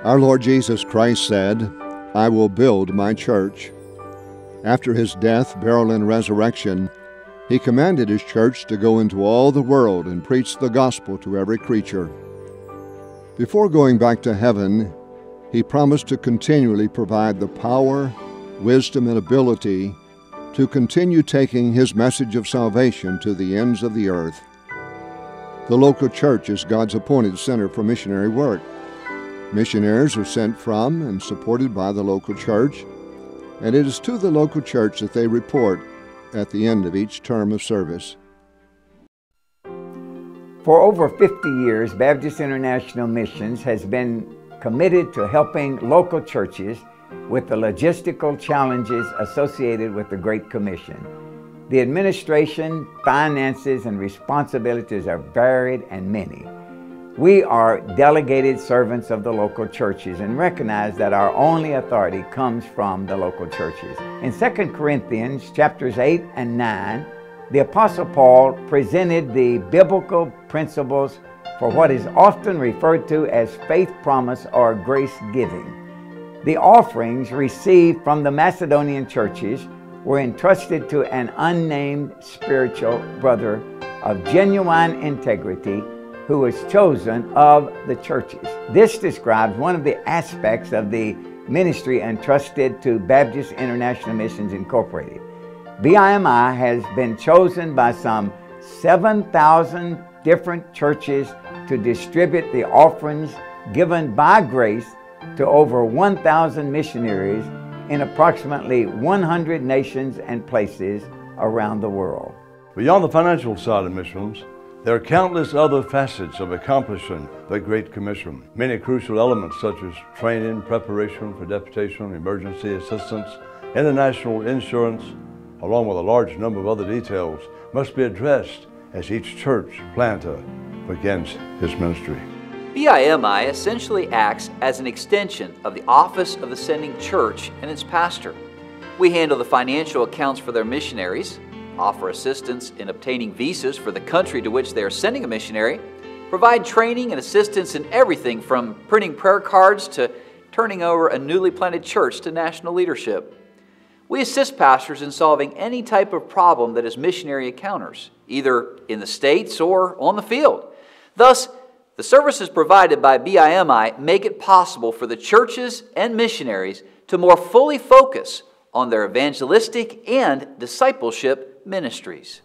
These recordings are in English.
Our Lord Jesus Christ said, "I will build my church." After his death, burial, and resurrection, he commanded his church to go into all the world and preach the gospel to every creature. Before going back to heaven, he promised to continually provide the power, wisdom, and ability to continue taking his message of salvation to the ends of the earth. The local church is God's appointed center for missionary work. Missionaries are sent from and supported by the local church, and it is to the local church that they report at the end of each term of service. For over 50 years, Baptist International Missions has been committed to helping local churches with the logistical challenges associated with the Great Commission. The administration, finances, and responsibilities are varied and many. We are delegated servants of the local churches and recognize that our only authority comes from the local churches. In 2 Corinthians chapters 8 and 9, the Apostle Paul presented the biblical principles for what is often referred to as faith promise or grace giving. The offerings received from the Macedonian churches were entrusted to an unnamed spiritual brother of genuine integrity who was chosen of the churches. This describes one of the aspects of the ministry entrusted to Baptist International Missions Incorporated. BIMI has been chosen by some 7,000 different churches to distribute the offerings given by grace to over 1,000 missionaries in approximately 100 nations and places around the world. Beyond the financial side of missions, there are countless other facets of accomplishing the Great Commission. Many crucial elements such as training, preparation for deputation, emergency assistance, international insurance, along with a large number of other details, must be addressed as each church planter begins his ministry. BIMI essentially acts as an extension of the office of the sending church and its pastor. We handle the financial accounts for their missionaries, offer assistance in obtaining visas for the country to which they are sending a missionary, provide training and assistance in everything from printing prayer cards to turning over a newly planted church to national leadership. We assist pastors in solving any type of problem that his missionary encounters, either in the States or on the field. Thus, the services provided by BIMI make it possible for the churches and missionaries to more fully focus on their evangelistic and discipleship ministries.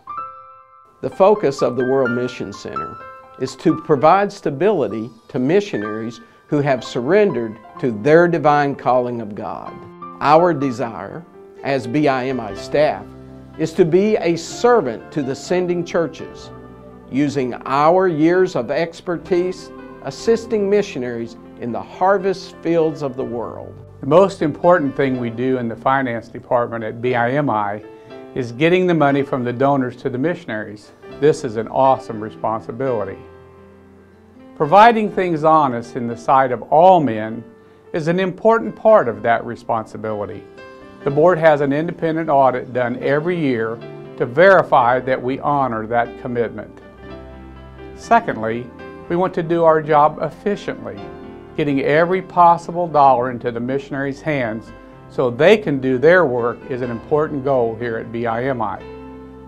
The focus of the World Mission Center is to provide stability to missionaries who have surrendered to their divine calling of God. Our desire as BIMI staff is to be a servant to the sending churches, using our years of expertise assisting missionaries in the harvest fields of the world. The most important thing we do in the finance department at BIMI is getting the money from the donors to the missionaries. This is an awesome responsibility. Providing things honest in the sight of all men is an important part of that responsibility. The board has an independent audit done every year to verify that we honor that commitment. Secondly, we want to do our job efficiently, getting every possible dollar into the missionaries' hands so they can do their work is an important goal here at BIMI.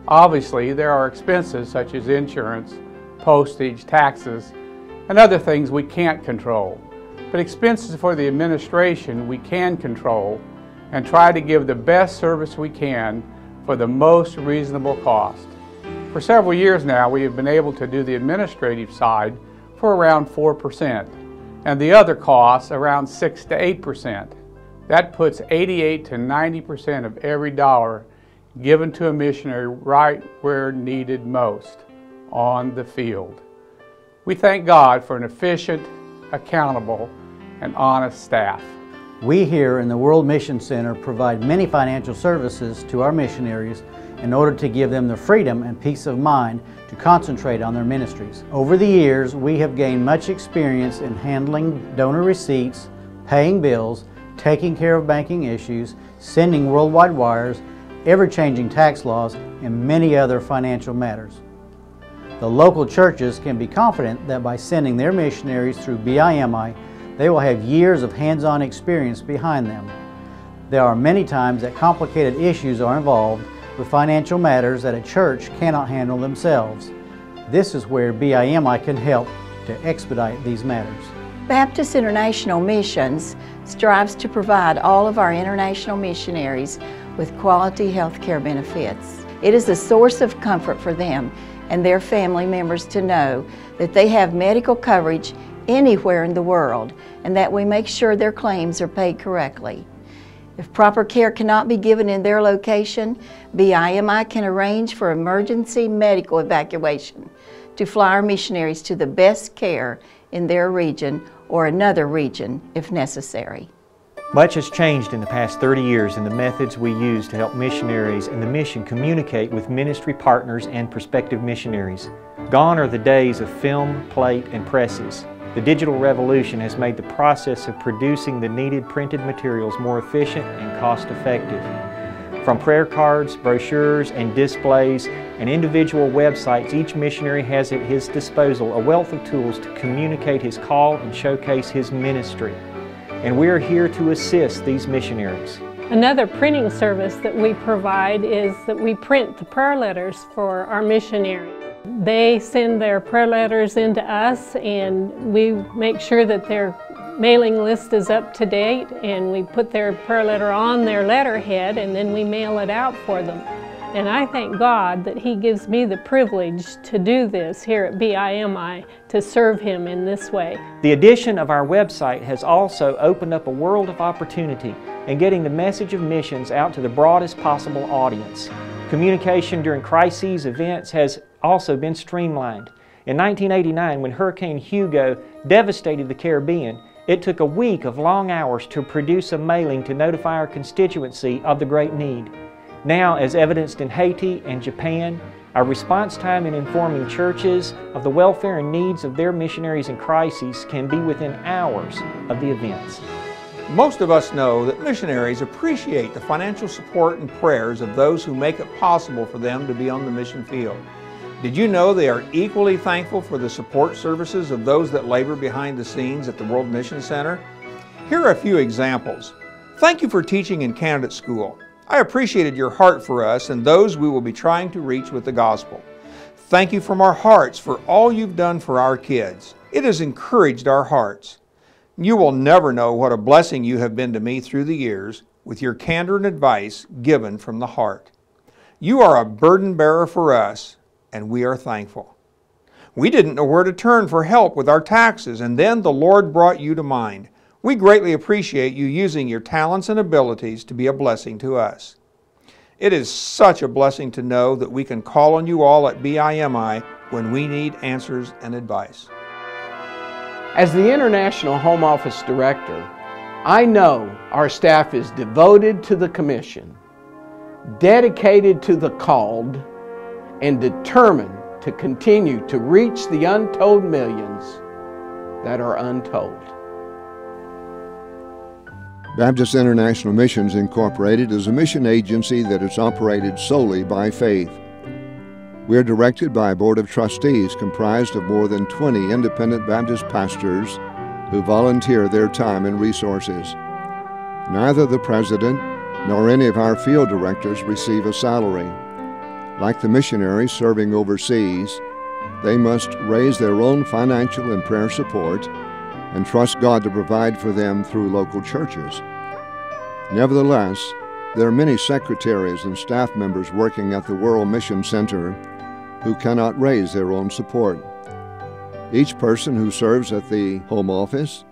Obviously, there are expenses such as insurance, postage, taxes, and other things we can't control. But expenses for the administration we can control and try to give the best service we can for the most reasonable cost. For several years now, we have been able to do the administrative side for around 4%, and the other costs around 6 to 8%. That puts 88 to 90% of every dollar given to a missionary right where needed most, on the field. We thank God for an efficient, accountable, and honest staff. We here in the World Mission Center provide many financial services to our missionaries in order to give them the freedom and peace of mind to concentrate on their ministries. Over the years, we have gained much experience in handling donor receipts, paying bills, taking care of banking issues, sending worldwide wires, ever-changing tax laws, and many other financial matters. The local churches can be confident that by sending their missionaries through BIMI, They will have years of hands-on experience behind them. There are many times that complicated issues are involved with financial matters that a church cannot handle themselves. This is where BIMI can help to expedite these matters. Baptist International Missions strives to provide all of our international missionaries with quality health care benefits. It is a source of comfort for them and their family members to know that they have medical coverage anywhere in the world and that we make sure their claims are paid correctly. If proper care cannot be given in their location, BIMI can arrange for emergency medical evacuation to fly our missionaries to the best care in their region or another region if necessary. Much has changed in the past 30 years in the methods we use to help missionaries and the mission communicate with ministry partners and prospective missionaries. Gone are the days of film, plate, and presses. The digital revolution has made the process of producing the needed printed materials more efficient and cost-effective. From prayer cards, brochures, and displays, and individual websites, each missionary has at his disposal a wealth of tools to communicate his call and showcase his ministry. And we are here to assist these missionaries. Another printing service that we provide is that we print the prayer letters for our missionaries. They send their prayer letters into us and we make sure that their mailing list is up to date, and we put their prayer letter on their letterhead and then we mail it out for them. And I thank God that He gives me the privilege to do this here at BIMI, to serve Him in this way. The addition of our website has also opened up a world of opportunity in getting the message of missions out to the broadest possible audience. Communication during crises events has also been streamlined. In 1989, when Hurricane Hugo devastated the Caribbean, it took a week of long hours to produce a mailing to notify our constituency of the great need. Now, as evidenced in Haiti and Japan, our response time in informing churches of the welfare and needs of their missionaries in crises can be within hours of the events. Most of us know that missionaries appreciate the financial support and prayers of those who make it possible for them to be on the mission field. Did you know they are equally thankful for the support services of those that labor behind the scenes at the World Mission Center? Here are a few examples. Thank you for teaching in candidate school. I appreciated your heart for us and those we will be trying to reach with the gospel. Thank you from our hearts for all you've done for our kids. It has encouraged our hearts. You will never know what a blessing you have been to me through the years with your candor and advice given from the heart. You are a burden bearer for us, and we are thankful. We didn't know where to turn for help with our taxes, and then the Lord brought you to mind. We greatly appreciate you using your talents and abilities to be a blessing to us. It is such a blessing to know that we can call on you all at BIMI when we need answers and advice. As the International Home Office Director, I know our staff is devoted to the commission, dedicated to the called, and determined to continue to reach the untold millions that are untold. Baptist International Missions Incorporated is a mission agency that is operated solely by faith. We are directed by a board of trustees comprised of more than 20 independent Baptist pastors who volunteer their time and resources. Neither the president nor any of our field directors receive a salary. Like the missionaries serving overseas, they must raise their own financial and prayer support and trust God to provide for them through local churches. Nevertheless, there are many secretaries and staff members working at the World Mission Center who cannot raise their own support. Each person who serves at the home office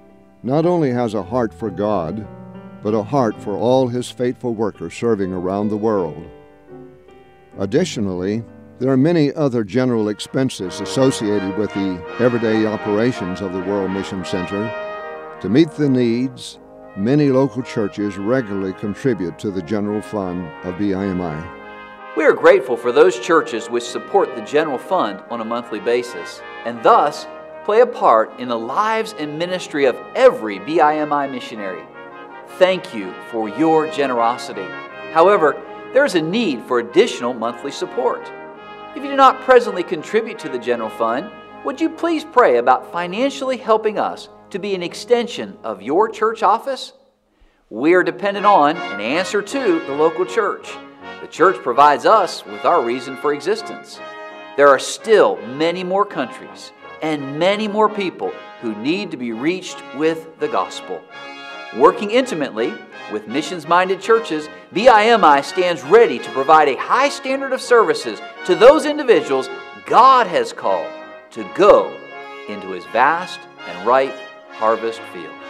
not only has a heart for God, but a heart for all His faithful workers serving around the world. Additionally, there are many other general expenses associated with the everyday operations of the World Mission Center. To meet the needs, many local churches regularly contribute to the general fund of BIMI. We are grateful for those churches which support the general fund on a monthly basis, and thus play a part in the lives and ministry of every BIMI missionary. Thank you for your generosity. However, there is a need for additional monthly support. If you do not presently contribute to the general fund, would you please pray about financially helping us to be an extension of your church office? We are dependent on and answer to the local church. The church provides us with our reason for existence. There are still many more countries and many more people who need to be reached with the gospel. Working intimately with missions-minded churches, BIMI stands ready to provide a high standard of services to those individuals God has called to go into His vast and ripe harvest field.